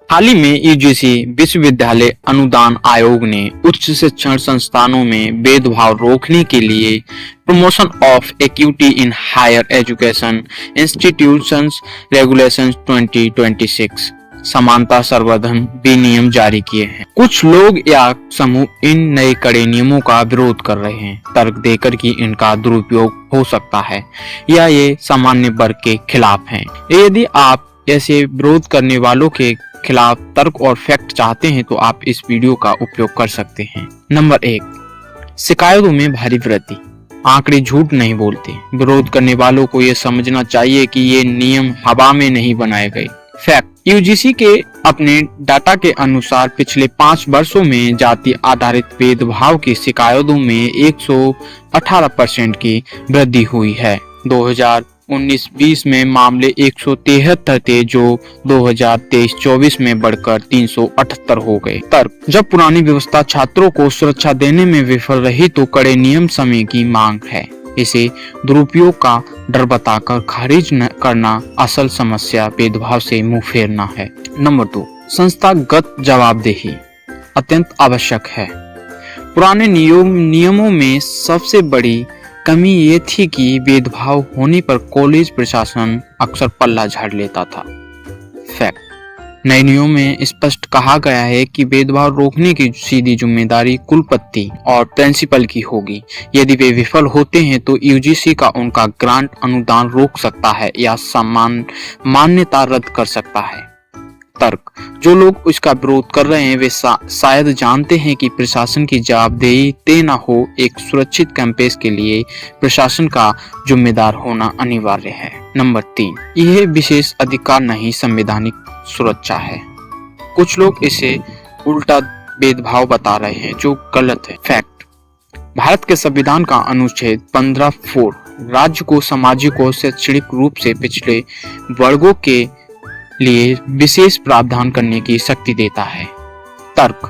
हाल ही में यूजीसी विश्वविद्यालय अनुदान आयोग ने उच्च शिक्षण संस्थानों में भेदभाव रोकने के लिए promotion of equity in higher education institutions regulations 2026 समानता संवर्धन विनियम जारी किए हैं। कुछ लोग या समूह इन नए कड़े नियमों का विरोध कर रहे हैं, तर्क देकर कि इनका दुरुपयोग हो सकता है या ये सामान्य वर्ग के खिलाफ हैं। यदि आप ऐसे विरोध करने वालों के खिलाफ तर्क और फैक्ट चाहते हैं तो आप इस वीडियो का उपयोग कर सकते हैं। नंबर 1, शिकायतों में भारी वृद्धि। आंकड़े झूठ नहीं बोलते। विरोध करने वालों को यह समझना चाहिए कि ये नियम हवा में नहीं बनाए गए। फैक्ट, यूजीसी के अपने डाटा के अनुसार पिछले 5 वर्षों में जाति आधारित भेदभाव की शिकायतों में 118% की वृद्धि हुई है। 2019-20 में मामले 173 थे जो 2023-24 में बढ़कर 378 हो गए। तर्क, जब पुरानी व्यवस्था छात्रों को सुरक्षा देने में विफल रही तो कड़े नियम समय की मांग है। इसे दुरुपयोग का डर बताकर खारिज करना असल समस्या भेदभाव से मुंह फेरना है। नंबर 2, संस्थागत जवाबदेही अत्यंत आवश्यक है। पुराने नियमों में सबसे बड़ी कमी ये थी कि भेदभाव होने पर कॉलेज प्रशासन अक्सर पल्ला झाड़ लेता था। फैक्ट, नए नियमों में स्पष्ट कहा गया है कि भेदभाव रोकने की सीधी जिम्मेदारी कुलपति और प्रिंसिपल की होगी। यदि वे विफल होते हैं तो यूजीसी का उनका ग्रांट अनुदान रोक सकता है या समान मान्यता रद्द कर सकता है। तर्क, जो लोग इसका विरोध कर रहे हैं वे शायद जानते हैं कि प्रशासन की जवाबदेही तय न हो। एक सुरक्षित कैंपस के लिए प्रशासन का जिम्मेदार होना अनिवार्य है। नंबर 3, यह विशेष अधिकार नहीं संवैधानिक सुरक्षा है। कुछ लोग इसे उल्टा भेदभाव बता रहे हैं जो गलत है। फैक्ट, भारत के संविधान का अनुच्छेद 15(4) राज्य को सामाजिक और शैक्षणिक रूप से पिछड़े वर्गों के लिए विशेष प्रावधान करने की शक्ति देता है। तर्क,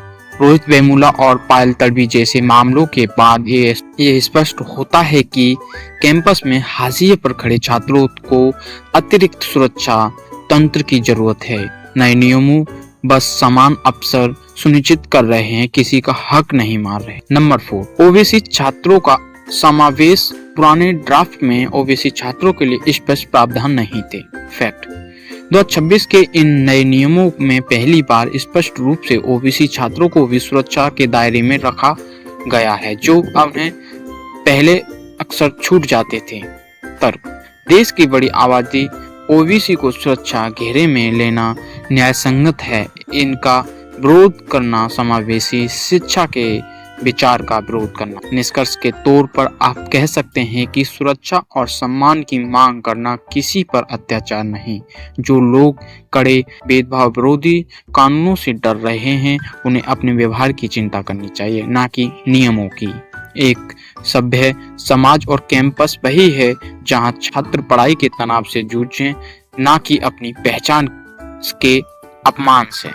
रोहित वेमुला और पायल तडवी जैसे मामलों के बाद ये स्पष्ट होता है कि कैंपस में हाशिए पर खड़े छात्रों को अतिरिक्त सुरक्षा तंत्र की जरूरत है। नए नियमों बस समान अवसर सुनिश्चित कर रहे हैं, किसी का हक नहीं मार रहे। नंबर 4, ओबीसी छात्रों का समावेश। पुराने ड्राफ्ट में ओबीसी छात्रों के लिए स्पष्ट प्रावधान नहीं थे। फैक्ट, 2026 के इन नए नियमों में पहली बार स्पष्ट रूप से ओबीसी छात्रों को भी सुरक्षा के दायरे में रखा गया है जो उन्हें पहले अक्सर छूट जाते थे। तर्क, देश की बड़ी आबादी ओबीसी को सुरक्षा घेरे में लेना न्यायसंगत है। इनका विरोध करना समावेशी शिक्षा के विचार का विरोध करना। निष्कर्ष के तौर पर आप कह सकते हैं कि सुरक्षा और सम्मान की मांग करना किसी पर अत्याचार नहीं। जो लोग कड़े भेदभाव विरोधी कानूनों से डर रहे हैं उन्हें अपने व्यवहार की चिंता करनी चाहिए, ना कि नियमों की। एक सभ्य समाज और कैंपस वही है जहां छात्र पढ़ाई के तनाव से जूझें, ना कि अपनी पहचान के अपमान से।